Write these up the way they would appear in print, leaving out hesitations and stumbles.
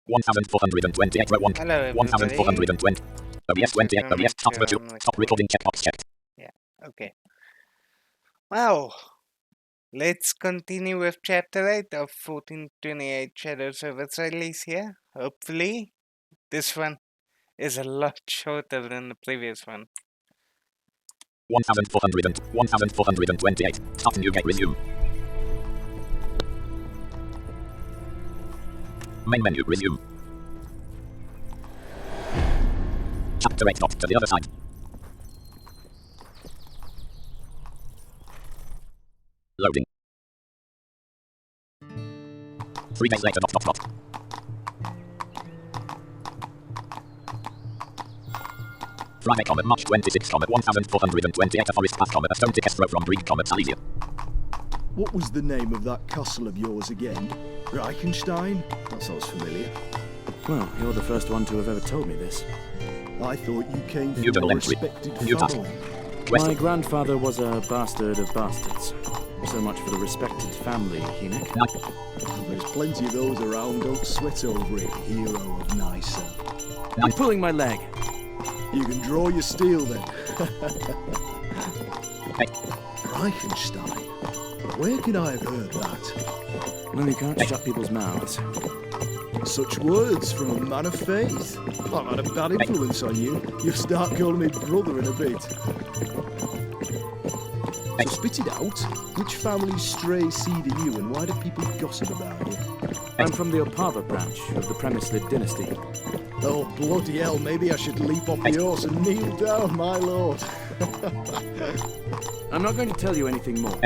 1428 row 1. Hello, everybody. 1420. OBS 28. OBS stop virtual. Stop recording checkbox checked. Yeah, okay. Well, let's continue with chapter 8 of 1428 Shadows over Silesia. Hopefully, this one is a lot shorter than the previous one. 1428. Stop new gate resume. Main menu resume. Chapter 8 dot to the other side. Loading. 3 days later dot. Friday, March 26, 1428, a forest path, a stone ticket throw from Brig, Silesia. What was the name of that castle of yours again? Reichenstein? That sounds familiar. Well, you're the first one to have ever told me this. I thought you came from New a double entry. respected New task. family. My grandfather was a bastard of bastards. So much for the respected family, Enoch. There's plenty of those around, don't sweat over it, hero of Nysa. I'm pulling my leg. You can draw your steel then. Reichenstein? Where can I have heard that? Well, you can't shut people's mouths. Such words from a man of faith. I've had a bad influence on you. You'll start calling me brother in a bit. So spit it out. Which family's stray seed are you, and why do people gossip about you? I'm from the Opava branch of the Premislid dynasty. Oh, bloody hell, maybe I should leap off the horse and kneel down, my lord. I'm not going to tell you anything more.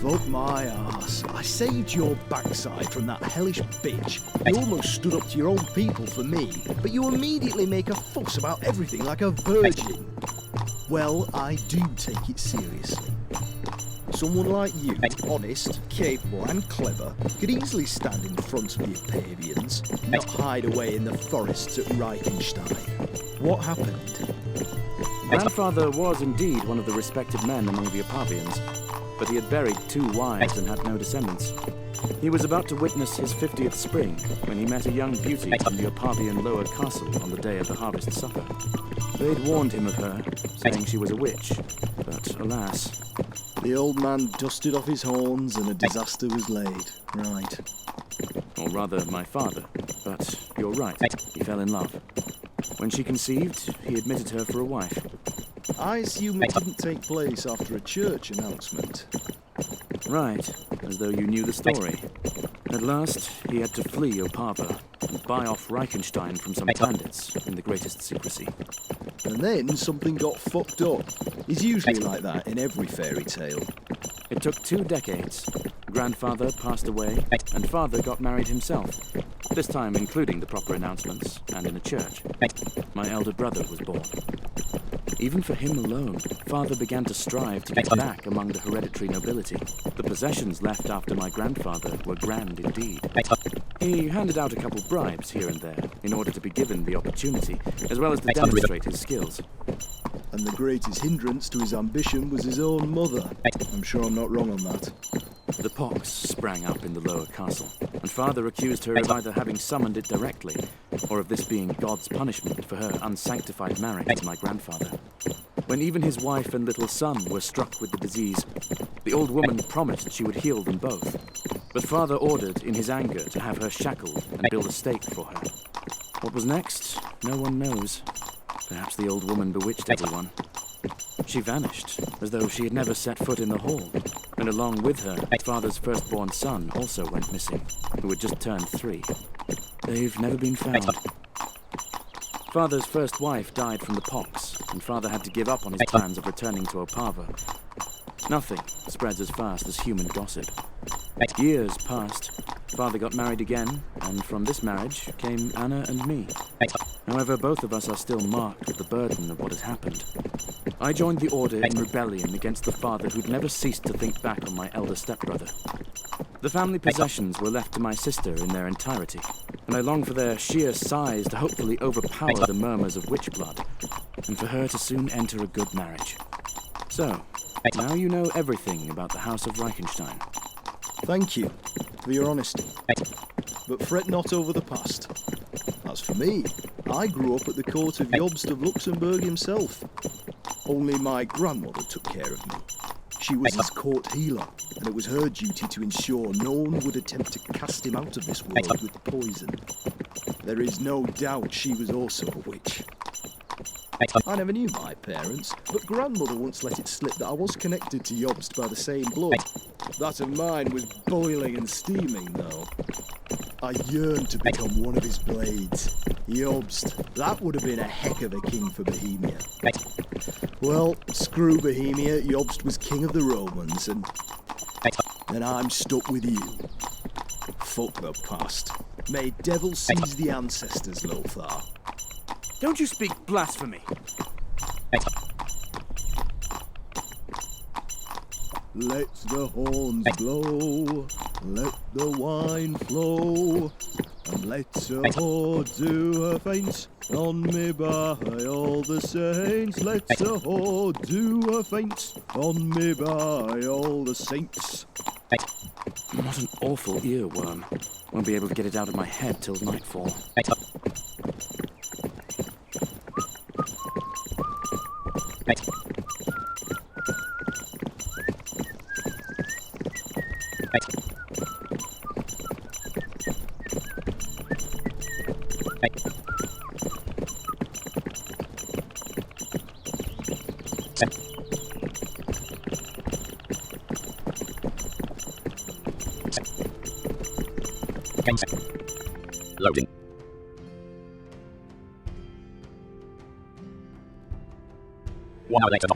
Fuck my arse. I saved your backside from that hellish bitch. You almost stood up to your own people for me, but you immediately make a fuss about everything like a virgin. Well, I do take it seriously. Someone like you, honest, capable and clever, could easily stand in front of the Opavians, not hide away in the forests at Reichenstein. What happened? Grandfather was indeed one of the respected men among the Opavians, but he had buried 2 wives and had no descendants. He was about to witness his 50th spring when he met a young beauty in the Opavian lower castle on the day of the harvest supper. They'd warned him of her, saying she was a witch, but alas. The old man dusted off his horns and a disaster was laid. Right. Or rather, my father. But you're right, he fell in love. When she conceived, he admitted her for a wife. I assume it didn't take place after a church announcement. Right, as though you knew the story. At last, he had to flee Opava and buy off Reichenstein from some bandits in the greatest secrecy. And then something got fucked up. It's usually like that in every fairy tale. It took 2 decades. Grandfather passed away, and father got married himself. This time including the proper announcements, and in a church. My elder brother was born. Even for him alone, father began to strive to get back among the hereditary nobility. The possessions left after my grandfather were grand indeed. He handed out a couple bribes here and there in order to be given the opportunity, as well as to demonstrate his skills. And the greatest hindrance to his ambition was his own mother. I'm sure I'm not wrong on that. The pox sprang up in the lower castle, and father accused her of either having summoned it directly, or of this being God's punishment for her unsanctified marriage to my grandfather. When even his wife and little son were struck with the disease, the old woman promised she would heal them both. But father ordered, in his anger, to have her shackled and build a stake for her. What was next, no one knows. Perhaps the old woman bewitched everyone. She vanished, as though she had never set foot in the hall, and along with her, father's firstborn son also went missing, who had just turned 3. They've never been found. Father's first wife died from the pox, and father had to give up on his plans of returning to Opava. Nothing spreads as fast as human gossip. Years passed. Father got married again, and from this marriage came Anna and me. However, both of us are still marked with the burden of what has happened. I joined the Order in rebellion against the father who'd never ceased to think back on my elder stepbrother. The family possessions were left to my sister in their entirety, and I long for their sheer size to hopefully overpower the murmurs of witch blood, and for her to soon enter a good marriage. So, now you know everything about the House of Reichenstein. Thank you for your honesty. But fret not over the past. As for me, I grew up at the court of Jobst of Luxembourg himself. Only my grandmother took care of me. She was his court healer, and it was her duty to ensure no one would attempt to cast him out of this world with poison. There is no doubt she was also a witch. I never knew my parents, but grandmother once let it slip that I was connected to Jobst by the same blood. That of mine was boiling and steaming, though. I yearned to become one of his blades. Jobst, that would have been a heck of a king for Bohemia. Well, screw Bohemia, Jobst was king of the Romans, and I'm stuck with you. Fuck the past. May devil seize the ancestors, Lothar. Don't you speak blasphemy. Let the horns blow, let the wine flow, and let a whore do her faints on me by all the saints. Let a whore do her faints on me by all the saints. What an awful earworm. Won't be able to get it out of my head till nightfall. Loading. One hour later.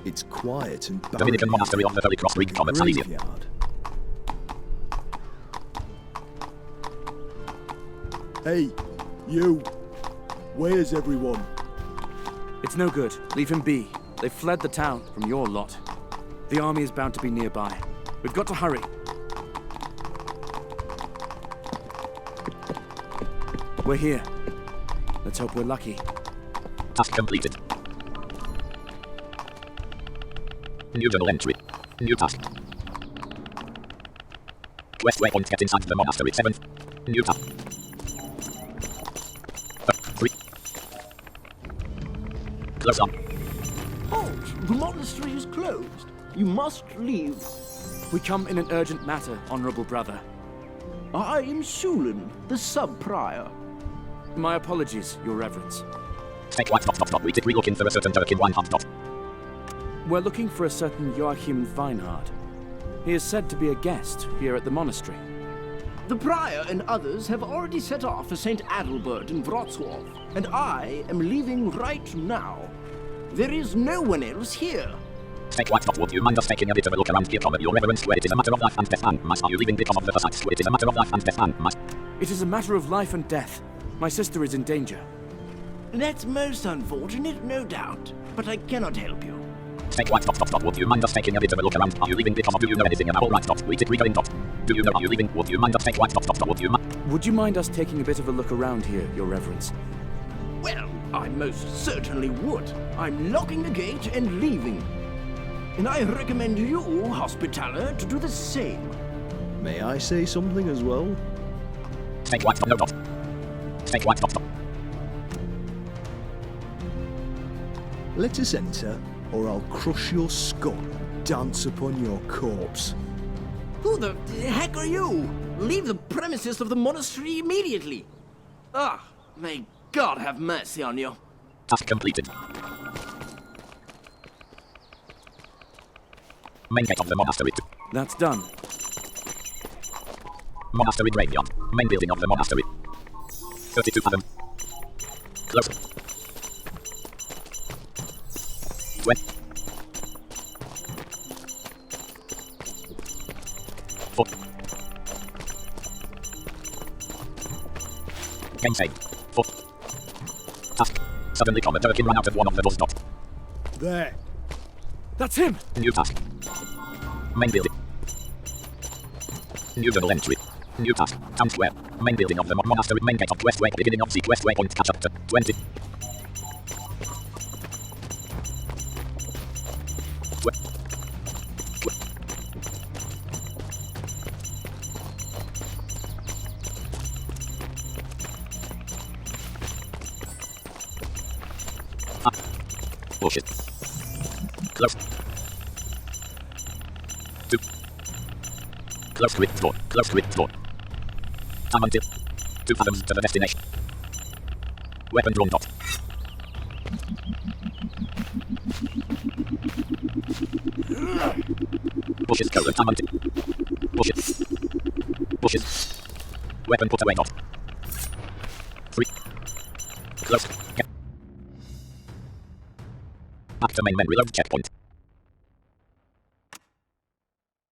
It's quiet and barren. Dominican monastery of the Holy Cross Greek Comet, Silesia. Graveyard. Hey, you. Where's everyone? It's no good. Leave him be. They've fled the town from your lot. The army is bound to be nearby. We've got to hurry. We're here. Let's hope we're lucky. Task completed. New journal entry. New task. Quest waypoint, get inside the monastery. 7th. New task. 3. Close on. Halt! The monastery is closed. You must leave. We come in an urgent matter, honorable brother. I am Shulin, the sub-prior. My apologies, your reverence. Take white. We did re-looking for a certain Durkin Weinhardt. We're looking for a certain Joachim Weinhard. He is said to be a guest here at the monastery. The prior and others have already set off for St. Adalbert in Wrocław, and I am leaving right now. There is no one else here. Take white. Would you mind us taking a bit of a look around here, Tom? Your reverence, where it is a matter of life and death, and must are you leaving because of the facades? Where it is a matter of life and death, and must. It is a matter of life and death. My sister is in danger. That's most unfortunate, no doubt, but I cannot help you. Take white. Would you mind us taking a bit of a look around? Are you leaving because of do you know anything about all right? We did read in. Do you know are you leaving? Would you mind us take white. Would you mind us taking a bit of a look around here, your reverence? Well, I most certainly would. I'm locking the gate and leaving. And I recommend you, Hospitaller, to do the same. May I say something as well? Take white. No. Take white. Let us enter, or I'll crush your skull, dance upon your corpse. Who the heck are you? Leave the premises of the monastery immediately. Ah, may God have mercy on you. Task completed. Main gate of the monastery. That's done. Monastery graveyard. Main building of the monastery. 32 fathom. Close. 20. 4. Game saved. 4. Task. Suddenly Comet Durkin ran out of one of the doors. There. That's him! New task. Main building. New journal entry. New task. Town square. Main building of the monastery. Main gate of quest way. Beginning of the quest waypoint. Catch up to 20. Bullshit. Close. Close to it, door. Close to it, door. Time until 2 fathoms to the destination. Weapon drawn dot. Bushes colon. Time until. Bushes. Bushes. Weapon put away dot. 3. Close. Get. Back to main reload checkpoint.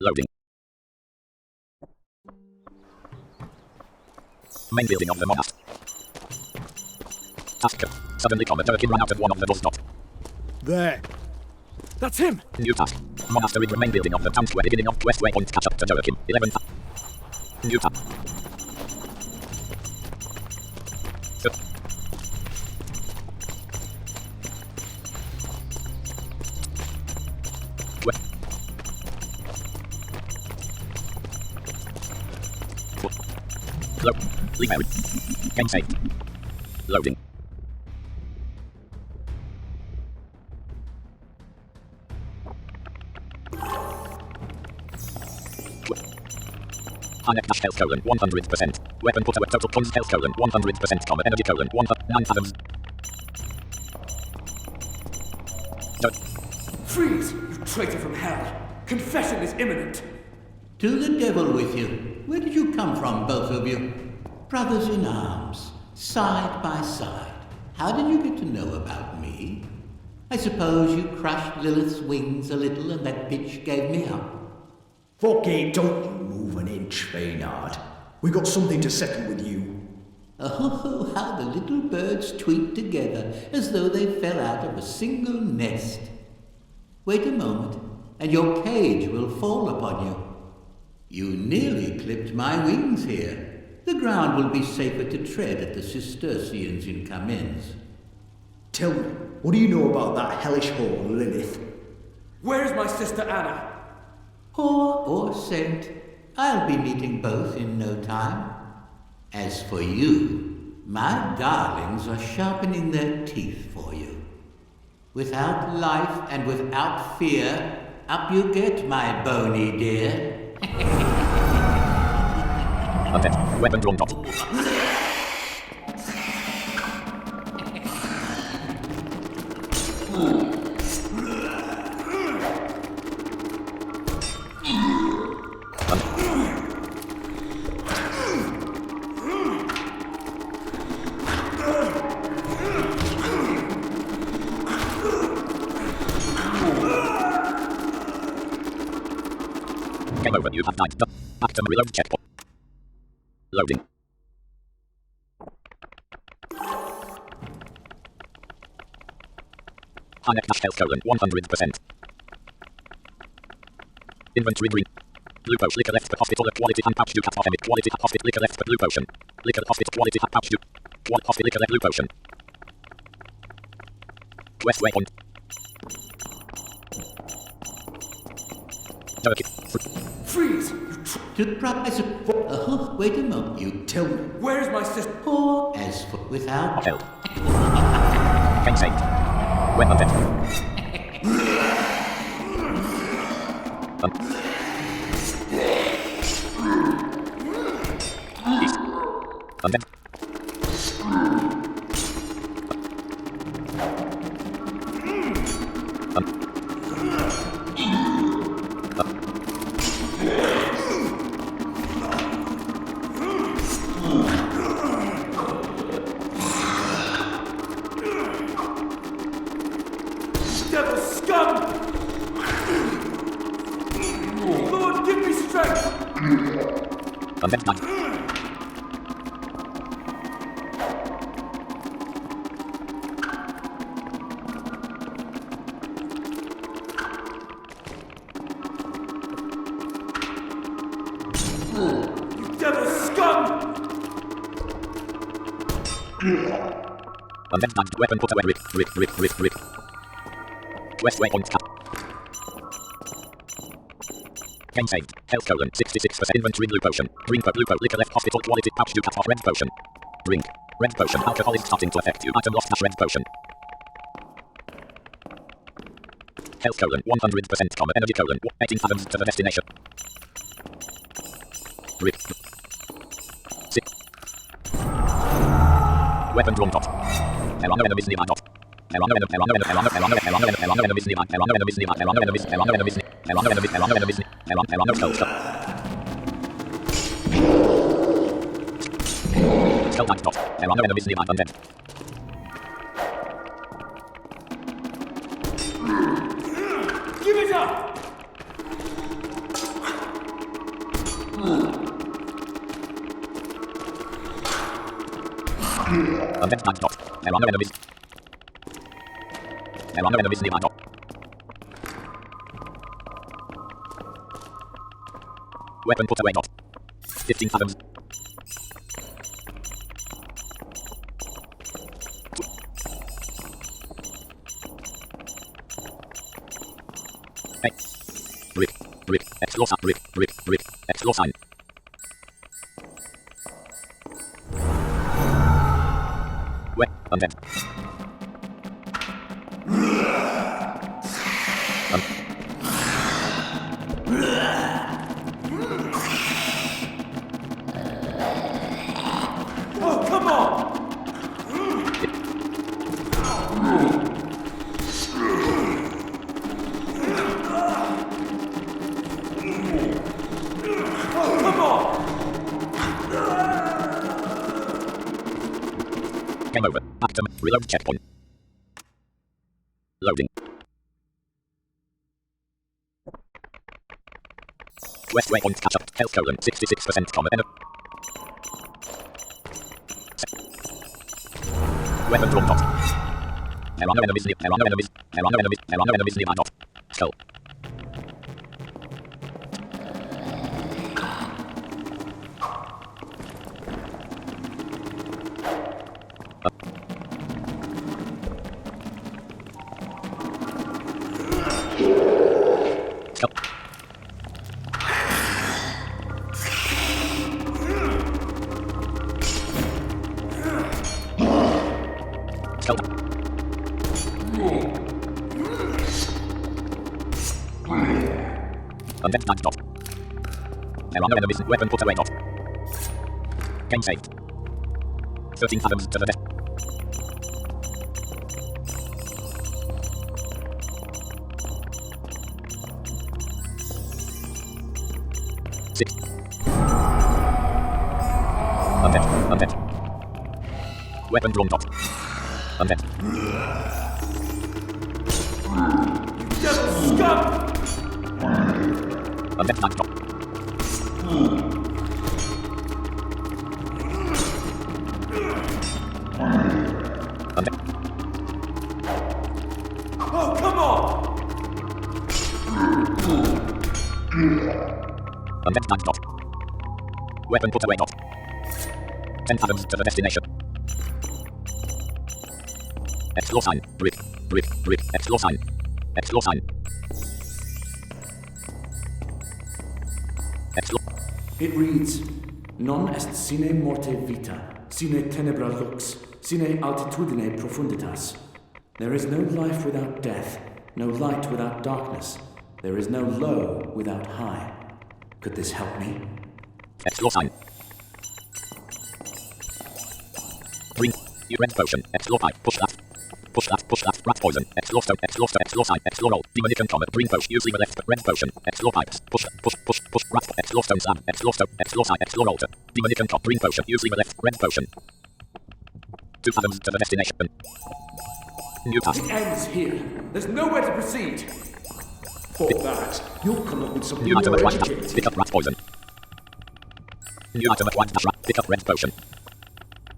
Loading. Main building of the monast. Task. Suddenly a Durkin ran out of one of the doors dot. There. That's him! New task. Monastery main building of the town square beginning of quest waypoint catch up to Durkin. 11. New task. Leave area. Game saved. Loading. High dash health colon 100%. Weapon put away total points health colon 100%. Combat energy colon 9 fathoms. Freeze, you traitor from hell! Confession is imminent! To the devil with you. Where did you come from, both of you? Brothers in arms, side by side. How did you get to know about me? I suppose you crushed Lilith's wings a little and that bitch gave me up. Fucking don't you move an inch, Maynard. We got something to settle with you. Oh, how the little birds tweet together as though they fell out of a single nest. Wait a moment, and your cage will fall upon you. You nearly clipped my wings here. The ground will be safer to tread at the Cistercians in Kamenz. Tell me, what do you know about that hellish whore, Lilith? Where's my sister Anna? Whore or saint, I'll be meeting both in no time. As for you, my darlings are sharpening their teeth for you. Without life and without fear, up you get, my bony dear. Undead. Weapon drawn dot. Game over. You have died. Back to reload checkpoint. Loading. High dash health colon 100%. Inventory green. Blue potion liquor left but hospital quality hand pouch do cat off emit quality hospital liquor left but blue potion. Liquor hospital quality hand pouch do. Hospital liquor left blue potion. Quest waypoint. Turkey. Freeze! To promise wait a moment, you Tell me. Where's my sister? poor as for without Held. Game saved. Weapon dead. East. Undead. Devil scum! Lord, give me strength! Undead died. Devil scum! Undead died. Weapon put away. Rip. Quest waypoint cut. Game saved. Health colon 66% inventory blue potion. Green blue liquor left hospital quality pouch Ducat off red potion. Drink. Red potion. Alcohol is starting to affect you. Item lost hash red potion. Health colon 100% comma energy colon 18 fathoms to the destination. Drip. Sip. Weapon drawn dot. There are no enemies nearby dot. There are no enemies nearby. There are no enemies nearby. There are no enemies nearby. There are no enemies. There are no enemies. There are no enemies. There are no enemies. There are no skulls. Skull type dot. There are no enemies nearby. Undead. Give it up! Undead type dot. There are no enemies. There are no enemies nearby dot. Weapon put away dot. 15 fathoms. Hey. Brick. Explore sign. Brick. Explore sign. Undead. Oh, come on! Oh, come on! Game over. Active. Reload checkpoint. Loading. West waypoint catch up. Health colon 66% comma. Weapon drawn dot. There are no enemies near. There are no enemies. There are no enemies. There are no enemies nearby dot. Skull. Undead type dot. There are no enemies. Weapon put away dot. Game saved. 13 fathoms to the death. Six. Undead. Weapon drawn dot. Undead. Devil scum! Undead type dot. Undead. Oh, come on! Undead type dot. Weapon put away dot. 10 fathoms to the destination. Explore sign. Brick. Explore sign. Explore sign. It reads, Non est sine morte vita, sine tenebra lux, sine altitudine profunditas. There is no life without death, no light without darkness. There is no low without high. Could this help me? Explore sign. Green. Red potion. Explore pipe. Push left. Rat poison. Explore stone. Explore sign. Explore roll. Demonic comet. Green potion. Use lever left. Red potion. Explore pipes. Push. Rat. Explore stone slam. Explore stone. Explore sign. Explore altar. Demonic comet. Green potion. Use lever left. Red potion. 2 fathoms to the destination. New task. It ends here. There's nowhere to proceed. For that, you'll come up with something New item more at white dash. educated. Pick up rat poison. New item at white dash rat. Pick up red potion.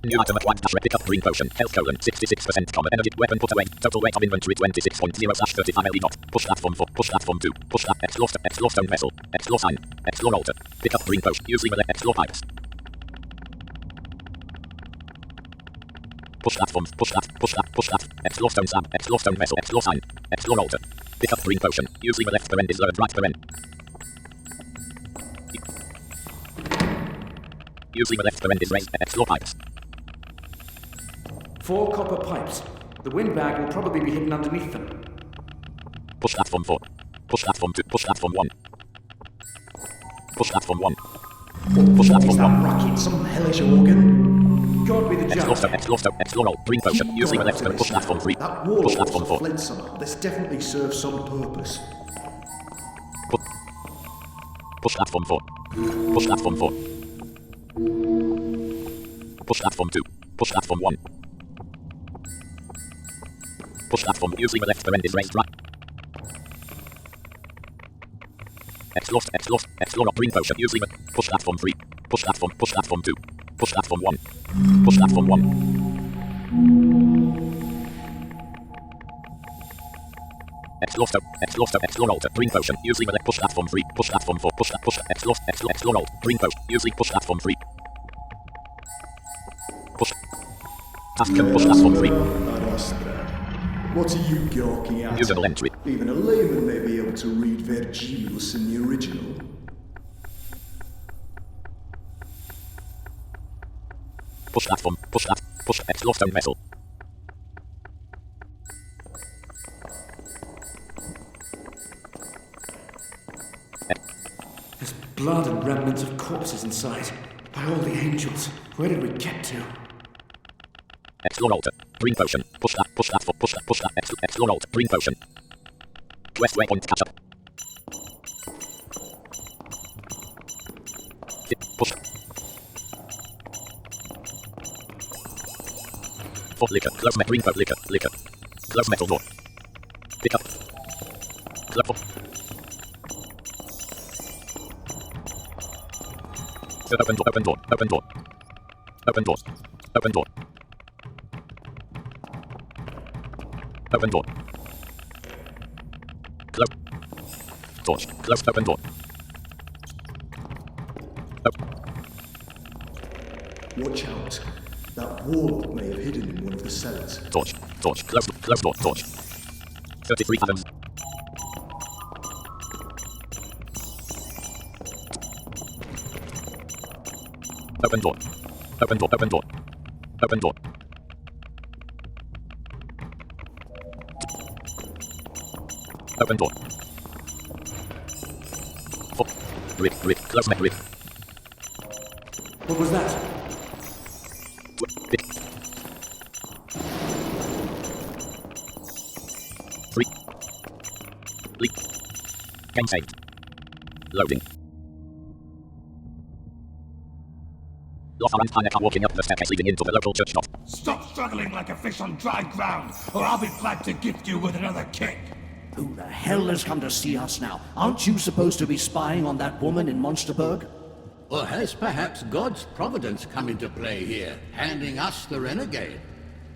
New item at white dash red. Pick up green potion. Health colon 66% common energy. Weapon put away. Total weight of inventory 26.0/35 LE dot. Push platform 4. Push platform 2. Push that. Explore stone vessel. Explore sign. Explore altar. Pick up green potion. Use lever left. Explore pipes. Push platforms. Push that. Explore stone slam. Explore stone vessel. Explore sign. Explore altar. Pick up green potion. Use lever left. Paren is lowered. Right paren. Using the left the end is raised. Explore pipes. 4 copper pipes. The windbag will probably be hidden underneath them. Push platform 4. Push platform 2. Push platform 1. Push platform 1. Push platform Is that 1. racket some hellish organ? God be the Explore judge. stone. Explore stone. Explore roll. Green potion. Using the left the push platform 3. That Push wall platform was 4. flint somehow. This definitely serves some purpose. Push platform 4. Push platform 4. Push platform 2. Push platform 1. Push platform. Using the left the end is raised right. Explore green potion. Using the push platform 3. Push platform 2. Push platform 1. Push platform 1. Explore altar. Green potion. Using the left push platform 3. Push platform 4. Push explore alt. Green potion. Using push platform 3. Push. Task and push platform 3. What are you gawking at? Usable entry. Even a layman may be able to read Vergilius in the original. Push platform. Push explore stone vessel. There's blood and remnants of corpses inside. By all the angels, where did we get to? Explore altar. Green potion. Push explore altar. Green potion. West waypoint catch up. Push. For liquor. Close metal. Green potion. Liquor. Close metal door. Pick up. Close for. Open door. Open door. Open door. Open door. Open door. Open door. Close. Torch. Close. Open door. Watch out. That warlock may have hidden in one of the cellars. Torch. Close door. Torch. 33 fathoms. Open door. Open door. Open door. Open door. Open door. For. Rip. Close neck. Rip. What was that? Pick. 3. Leap. Game saved. Loading. Lothar and Pinek are walking up the staircase leading into the local church shop. Stop struggling like a fish on dry ground, or I'll be glad to gift you with another kick. Who the hell has come to see us now? Aren't you supposed to be spying on that woman in Monsterburg? Or has perhaps God's providence come into play here, handing us the renegade?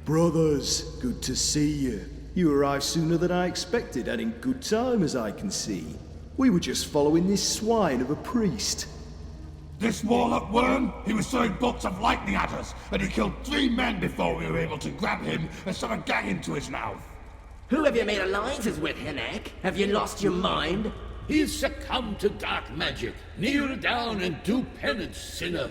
Brothers, good to see you. You arrived sooner than I expected, and in good time, as I can see. We were just following this swine of a priest. This warlock worm, he was throwing bolts of lightning at us, and he killed 3 men before we were able to grab him and shove a gag into his mouth. Who have you made alliances with, Hinek? Have you lost your mind? He's succumbed to dark magic. Kneel down and do penance, sinner.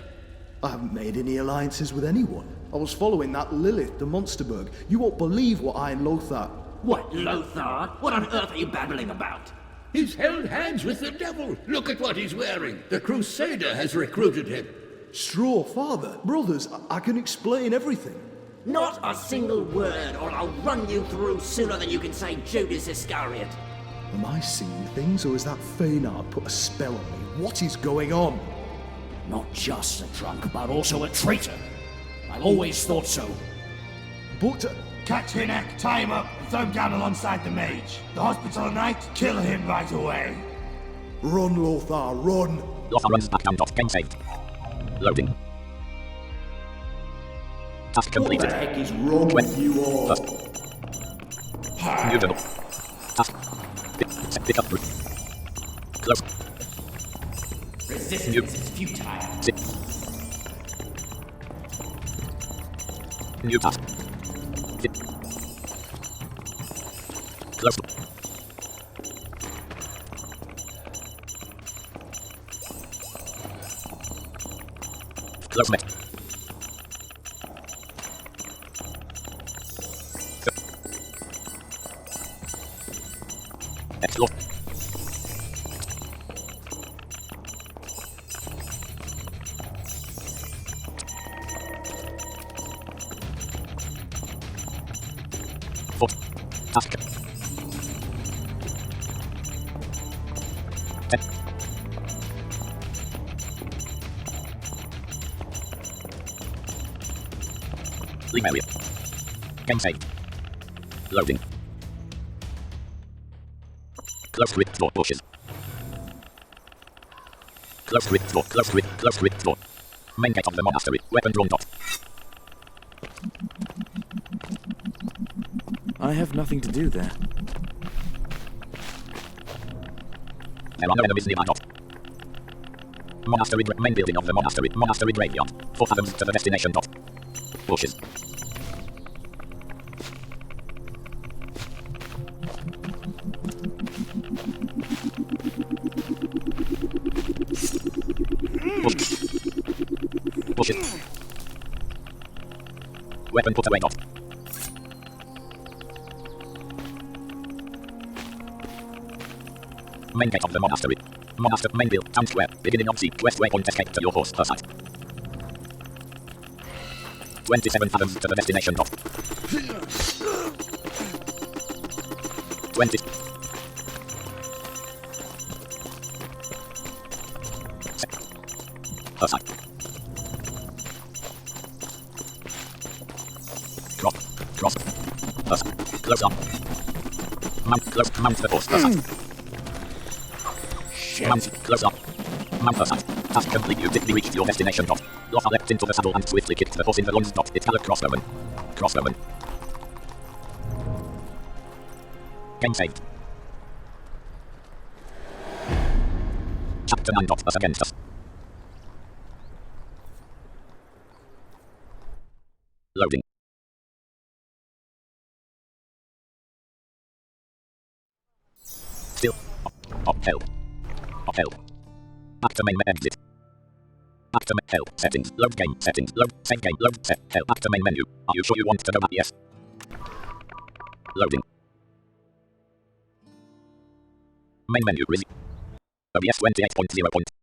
I haven't made any alliances with anyone. I was following that Lilith to Monsterburg. You won't believe what I and Lothar... What, Lothar? What on earth are you babbling about? He's held hands with the devil. Look at what he's wearing. The Crusader has recruited him. Straw, father, brothers, I can explain everything. Not a single word, or I'll run you through sooner than you can say Judas Iscariot. Am I seeing things, or is that Feynard put a spell on me? What is going on? Not just a drunk, but also a traitor. I've always thought so. But... Catch Hinek, tie him up, and throw him down alongside the mage. The hospital knight, kill him right away. Run, Lothar, run! Lothar runs back down. Game saved. Loading. Task What completed. the heck is wrong with you all? New journal. Task. Pick up route. Close. Resistance is futile. New task. Close. Close met. Explore. Foot. Task. 10. Leave area. Game saved. Loading. Close grip door bushes. Close grip door, close grip door. Main gate of the monastery, weapon drawn dot. I have nothing to do there. There are no enemies nearby dot. Monastery, main building of the monastery graveyard. 4 fathoms to the destination dot. Bushes. Bushes. Weapon put away dot. Main gate of the monastery. Monastery main build, town square, beginning of sea, west waypoint escape to your horse per site. 27 fathoms to the destination dot. 20. Per site. Cross. Per site. Close up. Mount the horse per site. Mount, close up. Mount per site. Task complete. You quickly reached your destination dot. Lofa leapt into the saddle and swiftly kicked the horse in the loins dot. It's Gallup crossbowman. Crossbowman. Game saved. Chapter 9 dot. Us against us. Loading. Still. Upheld. Upheld. Back to main exit. Back to main help settings. Load game settings. Load save game. Load set help. Back to main menu. Are you sure you want to go back? Yes. Loading. Main menu. OBS 28.0.